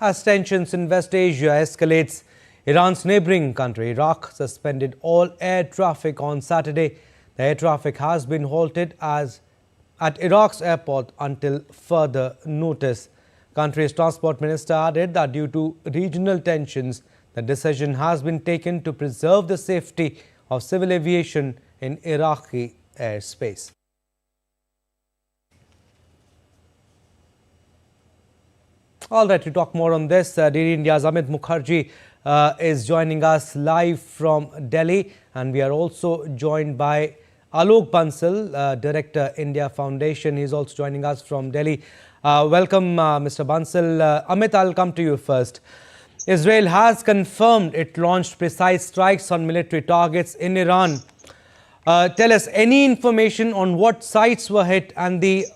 As tensions in West Asia escalates, Iran's neighboring country, Iraq, suspended all air traffic on Saturday. The air traffic has been halted at Iraq's airport until further notice. Country's transport minister added that due to regional tensions, the decision has been taken to preserve the safety of civil aviation in Iraqi airspace. All right, to talk more on this, DD India's Amit Mukherjee is joining us live from Delhi, and we are also joined by Alok Bansal, Director, India Foundation. He's also joining us from Delhi. Welcome, Mr. Bansal. Amit, I'll come to you first. Israel has confirmed it launched precise strikes on military targets in Iran. Tell us any information on what sites were hit and the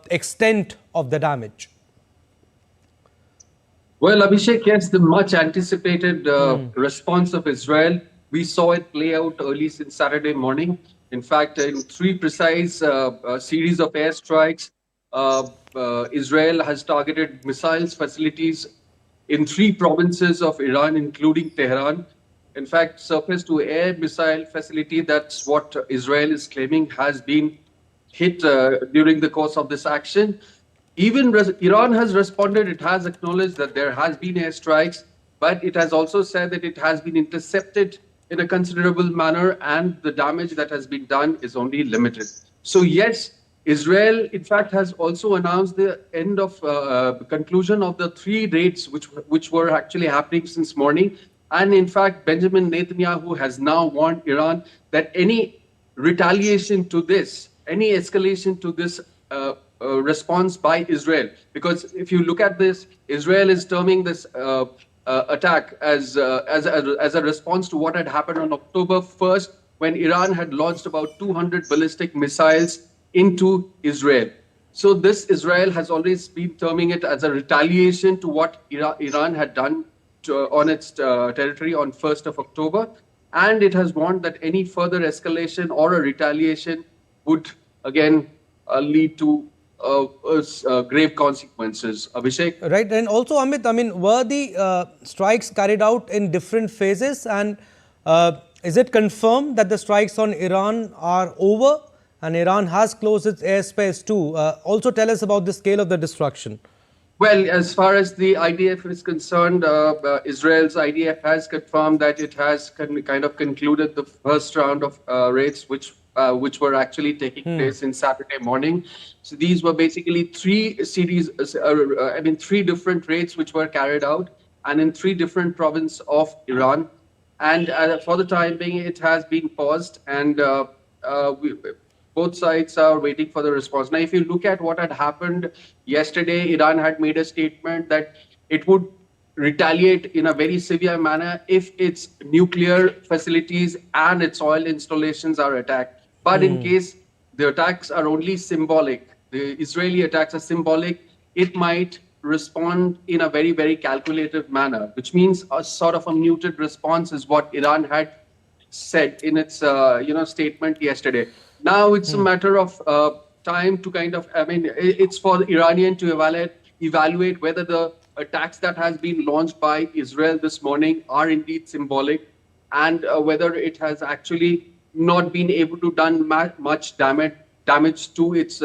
extent of the damage. Well, Abhishek, yes, the much anticipated response of Israel. We saw it play out early since Saturday morning. In fact, in three precise series of airstrikes, Israel has targeted missiles facilities in three provinces of Iran, including Tehran. In fact, surface-to-air missile facility, that's what Israel is claiming, has been hit during the course of this action. Even Iran has responded. It has acknowledged that there has been airstrikes, but it has also said that it has been intercepted in a considerable manner and the damage that has been done is only limited. So yes, Israel, in fact, has also announced the end of conclusion of the three raids which were actually happening since morning. And in fact, Benjamin Netanyahu has now warned Iran that any retaliation to this, any escalation to this response by Israel, because if you look at this, Israel is terming this attack as a response to what had happened on October 1st, when Iran had launched about 200 ballistic missiles into Israel. So this Israel has always been terming it as a retaliation to what Iran had done on its territory on 1st of October. And it has warned that any further escalation or a retaliation would again lead to grave consequences. Abhishek? Right. And also, Amit, I mean, were the strikes carried out in different phases? And is it confirmed that the strikes on Iran are over and Iran has closed its airspace too? Also, tell us about the scale of the destruction. Well, as far as the IDF is concerned, Israel's IDF has confirmed that it has kind of concluded the first round of raids, which were actually taking place in Saturday morning. So these were basically three different raids which were carried out and in three different provinces of Iran. And for the time being, it has been paused and both sides are waiting for the response. Now, if you look at what had happened yesterday, Iran had made a statement that it would retaliate in a very severe manner if its nuclear facilities and its oil installations are attacked. But in case the attacks are only symbolic, the Israeli attacks are symbolic, it might respond in a very, very calculative manner, which means a sort of a muted response is what Iran had said in its statement yesterday. Now it's a matter of time to kind of, it's for the Iranian to evaluate whether the attacks that has been launched by Israel this morning are indeed symbolic and whether it has actually not been able to done much damage to its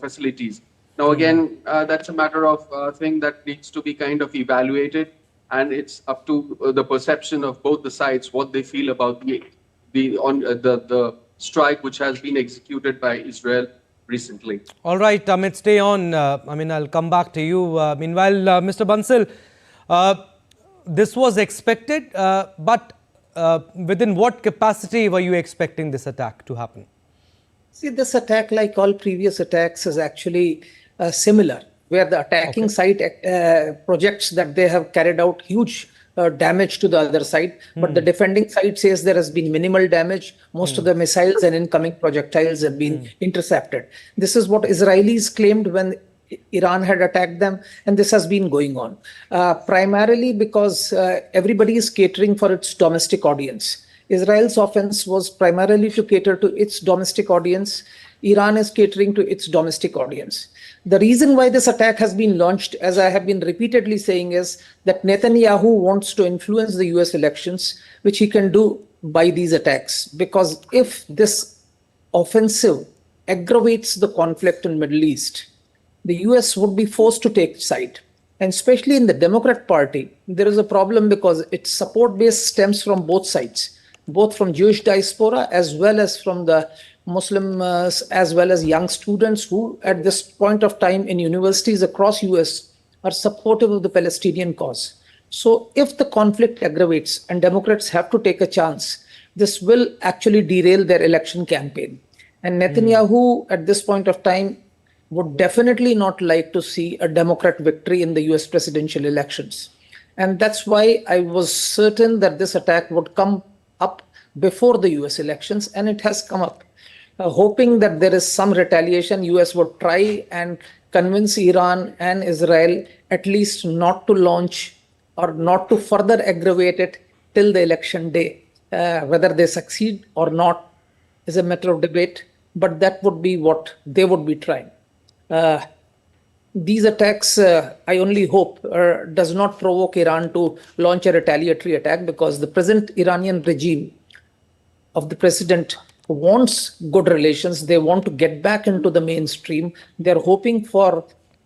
facilities. Now again, that's a matter of thing that needs to be kind of evaluated, and it's up to the perception of both the sides what they feel about the strike which has been executed by Israel recently. All right, Amit, stay on. I'll come back to you. Meanwhile, Mr. Bansal, this was expected, but within what capacity were you expecting this attack to happen? See, this attack, like all previous attacks, is actually similar, where the attacking side projects that they have carried out huge damage to the other side, but the defending side says there has been minimal damage. Most of the missiles and incoming projectiles have been intercepted. This is what Israelis claimed when Iran had attacked them, and this has been going on primarily because everybody is catering for its domestic audience. Israel's offense was primarily to cater to its domestic audience, Iran is catering to its domestic audience. The reason why this attack has been launched, as I have been repeatedly saying, is that Netanyahu wants to influence the US elections, which he can do by these attacks. Because if this offensive aggravates the conflict in Middle East, the US would be forced to take side. And especially in the Democrat Party, there is a problem because its support base stems from both sides, both from Jewish diaspora as well as from the Muslims, as well as young students who at this point of time in universities across US are supportive of the Palestinian cause. So if the conflict aggravates and Democrats have to take a chance, this will actually derail their election campaign. And Netanyahu at this point of time would definitely not like to see a Democrat victory in the US presidential elections. And that's why I was certain that this attack would come up before the US elections, and it has come up. Hoping that there is some retaliation, US would try and convince Iran and Israel at least not to launch or not to further aggravate it till the election day. Whether they succeed or not is a matter of debate, but that would be what they would be trying. These attacks, I only hope, does not provoke Iran to launch a retaliatory attack, because the present Iranian regime of the president wants good relations. They want to get back into the mainstream. They're hoping for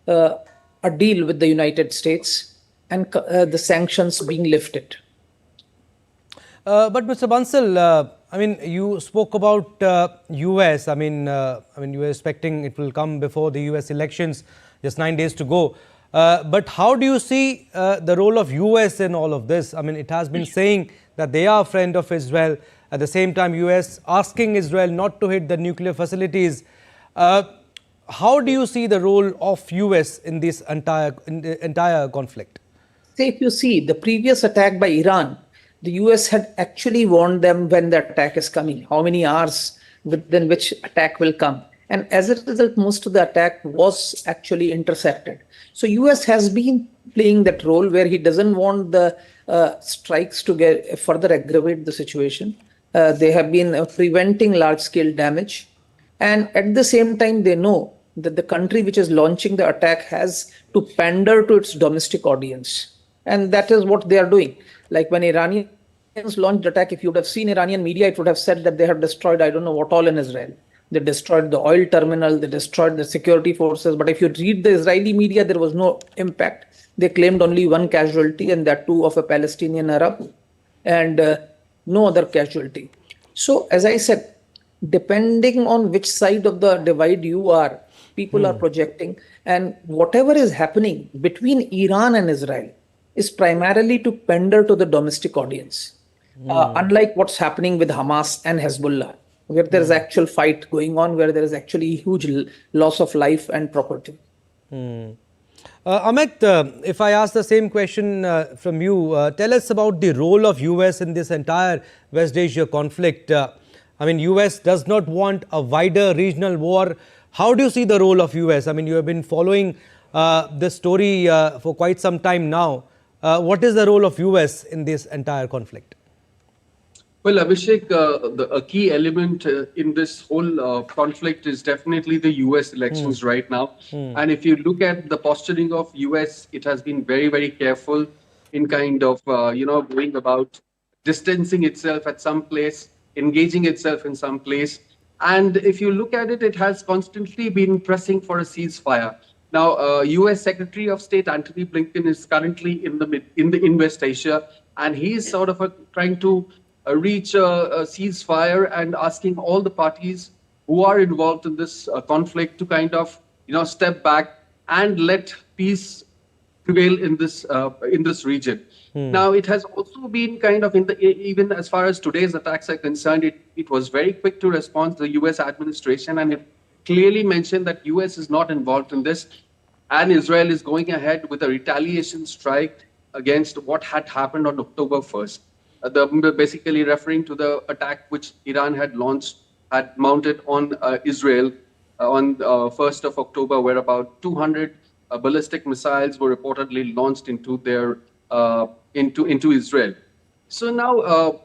a deal with the United States and the sanctions being lifted. But Mr. Bansal, I mean, you spoke about US. I mean, you were expecting it will come before the US elections, just 9 days to go. But how do you see the role of US in all of this? I mean, it has been saying that they are a friend of Israel. At the same time, US asking Israel not to hit the nuclear facilities. How do you see the role of US in this entire conflict? Say, if you see the previous attack by Iran, the US had actually warned them when the attack is coming, how many hours within which attack will come. And as a result, most of the attack was actually intercepted. So US has been playing that role where he doesn't want the strikes to get further aggravate the situation. They have been preventing large-scale damage. And at the same time, they know that the country which is launching the attack has to pander to its domestic audience. And that is what they are doing. Like when Iranians launched the attack, if you would have seen Iranian media, it would have said that they have destroyed, I don't know what all in Israel. They destroyed the oil terminal, they destroyed the security forces. But if you read the Israeli media, there was no impact. They claimed only one casualty, and that too of a Palestinian Arab, and no other casualty. So, as I said, depending on which side of the divide you are, people are projecting. And whatever is happening between Iran and Israel is primarily to pander to the domestic audience. Unlike what's happening with Hamas and Hezbollah, where there is actual fight going on, where there is actually huge loss of life and property. Amit, if I ask the same question from you, tell us about the role of US in this entire West Asia conflict. I mean, US does not want a wider regional war. How do you see the role of US? I mean, you have been following this story for quite some time now. What is the role of US in this entire conflict? Well, Abhishek, a key element in this whole conflict is definitely the US elections right now. And if you look at the posturing of US, it has been very, very careful in kind of, going about distancing itself at some place, engaging itself in some place. And if you look at it, it has constantly been pressing for a ceasefire. Now, US Secretary of State Antony Blinken is currently in West Asia, and he is sort of trying to reach a ceasefire and asking all the parties who are involved in this conflict to kind of step back and let peace prevail in this region. Now, it has also been kind of even as far as today's attacks are concerned, it was very quick to respond to the US administration, and it clearly mentioned that US is not involved in this, and Israel is going ahead with a retaliation strike against what had happened on October 1st. Basically referring to the attack which Iran had mounted on Israel on 1st of October, where about 200 ballistic missiles were reportedly launched into into Israel. So now,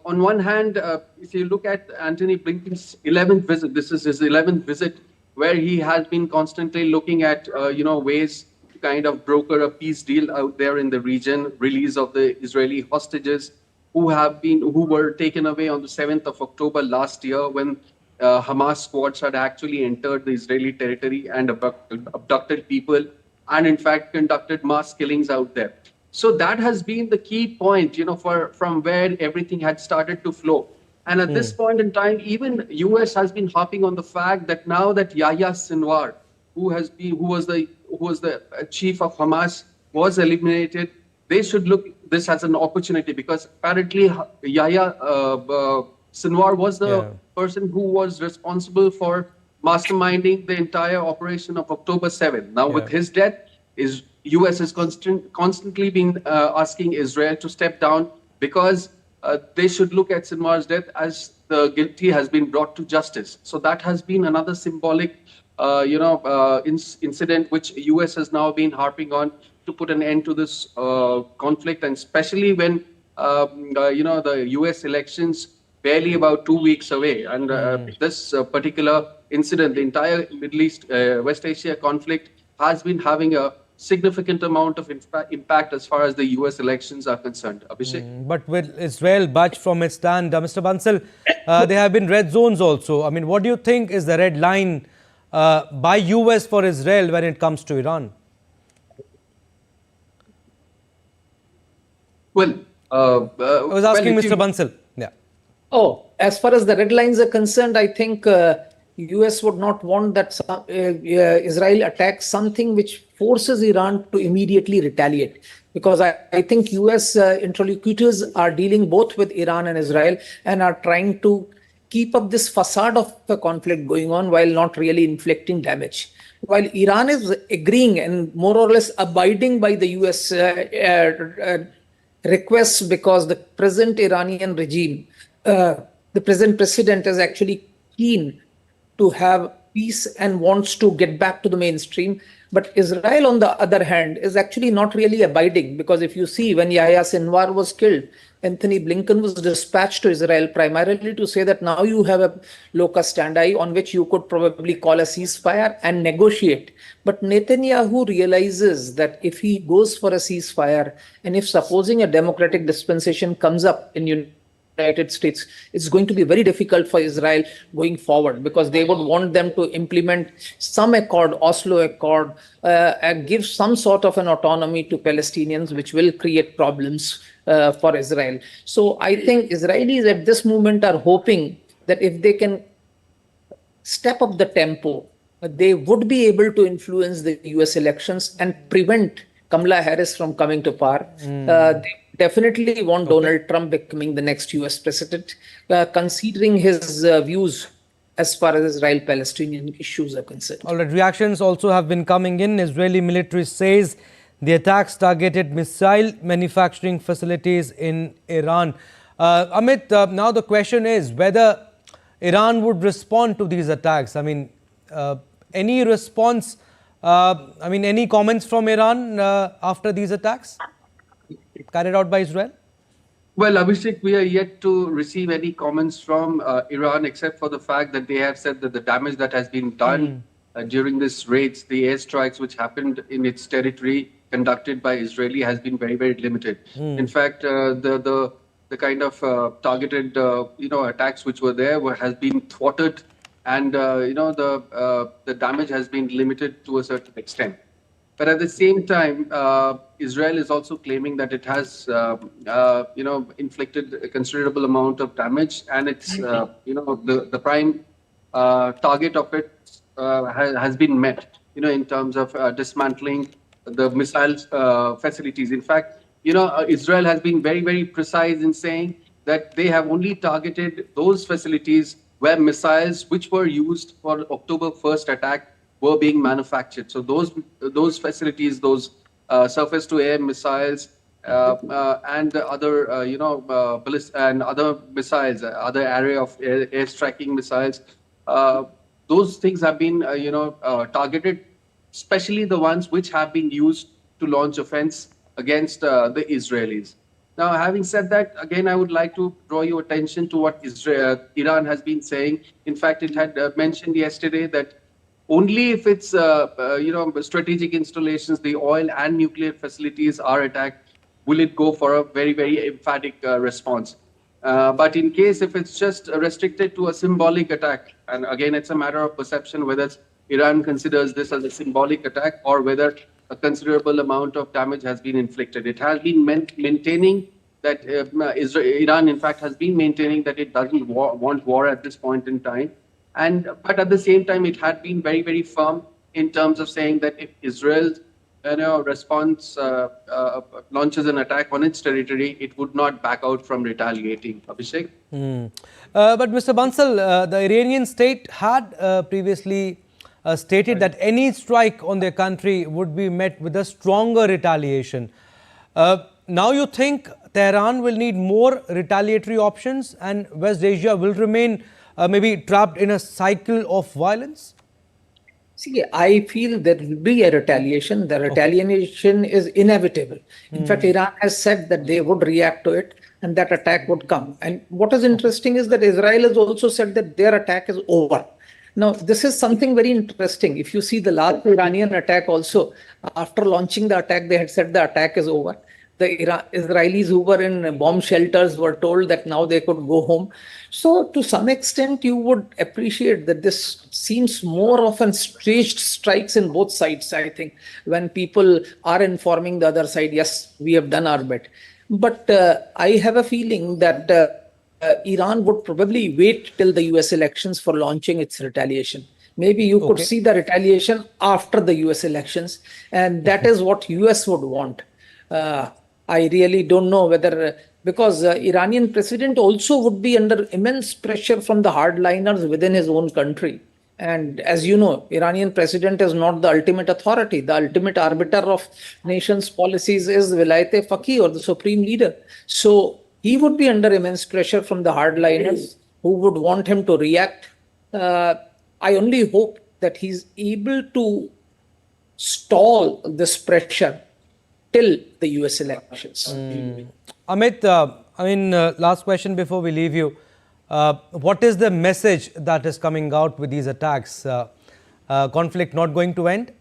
on one hand, if you look at Antony Blinken's 11th visit, this is his 11th visit where he has been constantly looking at, ways to kind of broker a peace deal out there in the region, release of the Israeli hostages who were taken away on the 7th of October last year when Hamas squads had actually entered the Israeli territory and abducted people and in fact conducted mass killings out there. So that has been the key point, from where everything had started to flow. And at this point in time, even US has been harping on the fact that now that Yahya Sinwar, who was the chief of Hamas, was eliminated, they should look this as an opportunity because apparently Yahya Sinwar was the person who was responsible for masterminding the entire operation of October 7th. Now, with his death, US is constantly been asking Israel to step down because they should look at Sinwar's death as the guilty has been brought to justice. So that has been another symbolic, incident which US has now been harping on to put an end to this conflict, and especially when the US elections barely about 2 weeks away, and this particular incident, the entire Middle East, West Asia conflict has been having a significant amount of impact as far as the US elections are concerned. Abhishek? But will Israel budge from its stand? Mr. Bansal, there have been red zones also. I mean, what do you think is the red line by US for Israel when it comes to Iran? Well, I was asking Mr. Bansal. Yeah. Oh, as far as the red lines are concerned, I think US would not want that Israel attacks something which forces Iran to immediately retaliate. Because I think US interlocutors are dealing both with Iran and Israel and are trying to keep up this facade of the conflict going on while not really inflicting damage. While Iran is agreeing and more or less abiding by the US requests, because the present Iranian regime, the present president is actually keen to have peace and wants to get back to the mainstream. But Israel, on the other hand, is actually not really abiding, because if you see, when Yahya Sinwar was killed, Anthony Blinken was dispatched to Israel primarily to say that now you have a locus standi on which you could probably call a ceasefire and negotiate. But Netanyahu realizes that if he goes for a ceasefire, and if supposing a democratic dispensation comes up in United States, it's going to be very difficult for Israel going forward, because they would want them to implement some accord, Oslo Accord, and give some sort of an autonomy to Palestinians, which will create problems for Israel. So I think Israelis at this moment are hoping that if they can step up the tempo, they would be able to influence the US elections and prevent Kamala Harris from coming to power. They definitely want Donald Trump becoming the next US president, considering his views as far as Israel-Palestinian issues are concerned. All right, reactions also have been coming in. Israeli military says the attacks targeted missile manufacturing facilities in Iran. Amit, now the question is whether Iran would respond to these attacks. I mean, any response, any comments from Iran after these attacks carried out by Israel? Well, Abhishek, we are yet to receive any comments from Iran, except for the fact that they have said that the damage that has been done during these raids, the airstrikes which happened in its territory conducted by Israeli, has been very, very limited. In fact, the kind of targeted attacks which were there has been thwarted, and the damage has been limited to a certain extent. But at the same time, Israel is also claiming that it has, inflicted a considerable amount of damage, and it's, the prime target of it has been met, in terms of dismantling the missile facilities. In fact, Israel has been very, very precise in saying that they have only targeted those facilities where missiles which were used for October 1st attack were being manufactured. So those facilities, those surface-to-air missiles and other, and other missiles, other area of air striking missiles, those things have been, targeted, especially the ones which have been used to launch offense against the Israelis. Now, having said that, again, I would like to draw your attention to what Iran has been saying. In fact, it had mentioned yesterday that Only if it's strategic installations, the oil and nuclear facilities are attacked, will it go for a very, very emphatic response. But in case if it's just restricted to a symbolic attack, and again it's a matter of perception whether Iran considers this as a symbolic attack or whether a considerable amount of damage has been inflicted. It has been maintaining that Iran, in fact, has been maintaining that it doesn't want war at this point in time. But at the same time, it had been very, very firm in terms of saying that if Israel response launches an attack on its territory, it would not back out from retaliating. Abhishek? But Mr. Bansal, the Iranian state had previously stated that any strike on their country would be met with a stronger retaliation. Now you think Tehran will need more retaliatory options and West Asia will remain maybe trapped in a cycle of violence? See, I feel there will be a retaliation. The retaliation is inevitable. In fact, Iran has said that they would react to it and that attack would come. And what is interesting is that Israel has also said that their attack is over. Now, this is something very interesting. If you see the last Iranian attack also, after launching the attack, they had said the attack is over. The Israelis who were in bomb shelters were told that now they could go home. So to some extent, you would appreciate that this seems more of an staged strikes in both sides, I think, when people are informing the other side, yes, we have done our bit. But I have a feeling that Iran would probably wait till the US elections for launching its retaliation. Maybe you could see the retaliation after the US elections, and that is what US would want. I really don't know whether, because Iranian president also would be under immense pressure from the hardliners within his own country. And as you know, Iranian president is not the ultimate authority. The ultimate arbiter of nations' policies is Vilayat-e-Faqih, or the supreme leader. So he would be under immense pressure from the hardliners who would want him to react. I only hope that he's able to stall this pressure till the US elections. Amit, last question before we leave you. What is the message that is coming out with these attacks? Conflict not going to end?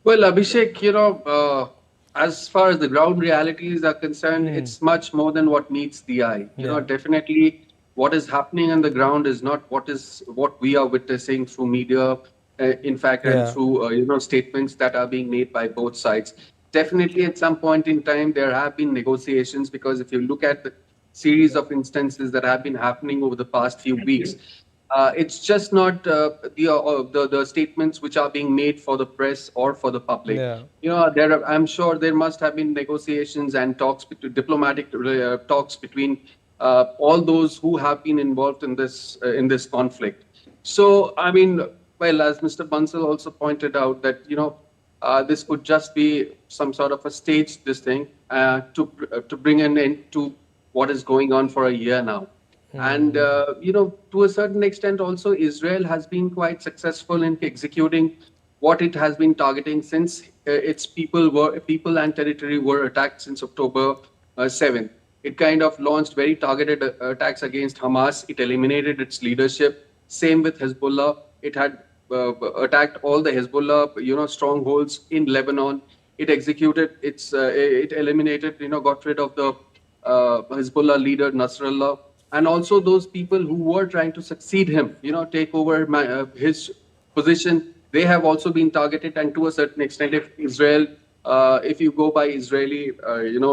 Well, Abhishek, as far as the ground realities are concerned, it's much more than what meets the eye. You know, definitely what is happening on the ground is not what we are witnessing through media, in fact, and through statements that are being made by both sides. Definitely, at some point in time, there have been negotiations, because if you look at the series of instances that have been happening over the past few weeks, it's just not the statements which are being made for the press or for the public. I'm sure there must have been negotiations and talks, diplomatic talks between all those who have been involved in this conflict. So, well, as Mr. Bansal also pointed out, that this could just be some sort of a staged to bring an end to what is going on for a year now. And to a certain extent also, Israel has been quite successful in executing what it has been targeting since its people and territory were attacked since October 7th. It kind of launched very targeted attacks against Hamas. It eliminated its leadership. Same with Hezbollah. It had attacked all the Hezbollah, strongholds in Lebanon. It executed it eliminated, got rid of the Hezbollah leader Nasrallah, and also those people who were trying to succeed him, take over his position. They have also been targeted, and to a certain extent, if you go by Israeli,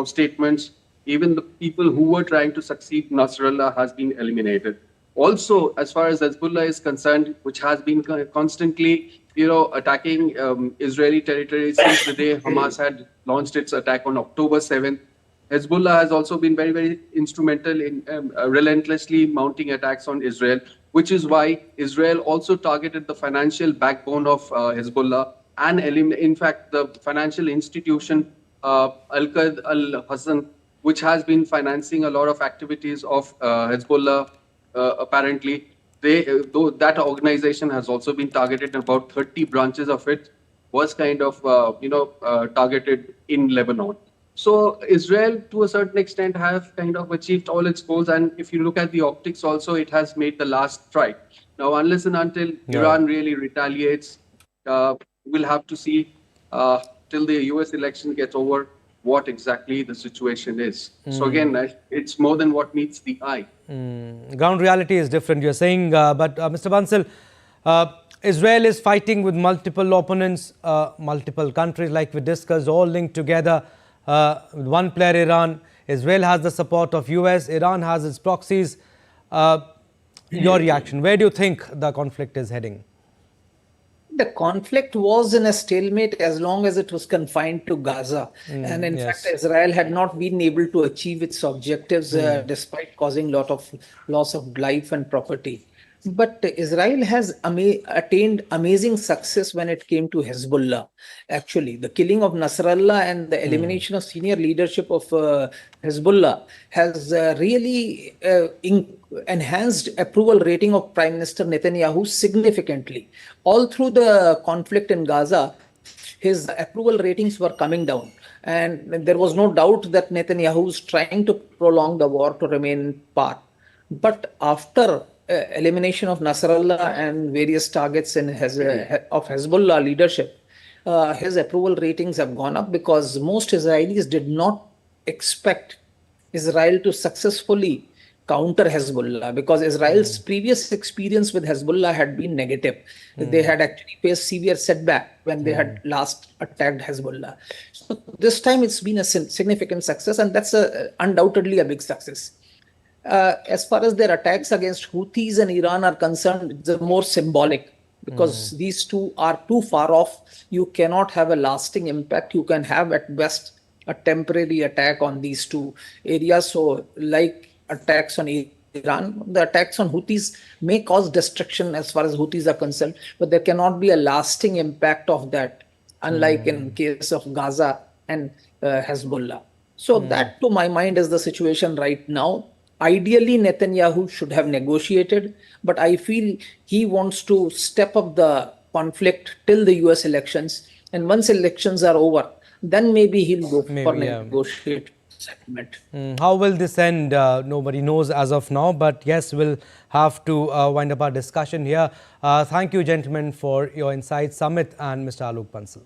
statements, even the people who were trying to succeed Nasrallah has been eliminated. Also, as far as Hezbollah is concerned, which has been constantly, attacking Israeli territory since the day Hamas had launched its attack on October 7th, Hezbollah has also been very, very instrumental in relentlessly mounting attacks on Israel, which is why Israel also targeted the financial backbone of Hezbollah and, in fact, the financial institution Al-Qaid al-Hassan, which has been financing a lot of activities of Hezbollah. Apparently, that organization has also been targeted. About 30 branches of it was kind of, targeted in Lebanon. So Israel, to a certain extent, have kind of achieved all its goals. And if you look at the optics also, it has made the last strike. Now, unless and until Iran really retaliates, we'll have to see till the US election gets over what exactly the situation is. So again, it's more than what meets the eye. Ground reality is different, you're saying, but Mr. Bansal, Israel is fighting with multiple opponents, multiple countries like we discussed, all linked together with one player, Iran. Israel has the support of US, Iran has its proxies. Your reaction, where do you think the conflict is heading? The conflict was in a stalemate as long as it was confined to Gaza. And in fact, Israel had not been able to achieve its objectives despite causing a lot of loss of life and property. But Israel has attained amazing success when it came to Hezbollah. Actually, the killing of Nasrallah and the elimination of senior leadership of Hezbollah has really enhanced approval rating of Prime Minister Netanyahu significantly. All through the conflict in Gaza, his approval ratings were coming down. And there was no doubt that Netanyahu was trying to prolong the war to remain in power. But after elimination of Nasrallah and various targets of Hezbollah leadership, his approval ratings have gone up because most Israelis did not expect Israel to successfully counter Hezbollah, because Israel's previous experience with Hezbollah had been negative. They had actually faced severe setback when they had last attacked Hezbollah. So this time it's been a significant success, and that's undoubtedly a big success. As far as their attacks against Houthis and Iran are concerned, it's more symbolic, because these two are too far off. You cannot have a lasting impact. You can have at best a temporary attack on these two areas. So like attacks on Iran, the attacks on Houthis may cause destruction as far as Houthis are concerned, but there cannot be a lasting impact of that, unlike in case of Gaza and Hezbollah. So that, to my mind, is the situation right now. Ideally, Netanyahu should have negotiated, but I feel he wants to step up the conflict till the US elections. And once elections are over, then maybe he'll go for negotiate settlement. How will this end? Nobody knows as of now, but yes, we'll have to wind up our discussion here. Thank you, gentlemen, for your insights, Samit and Mr. Alok Bansal.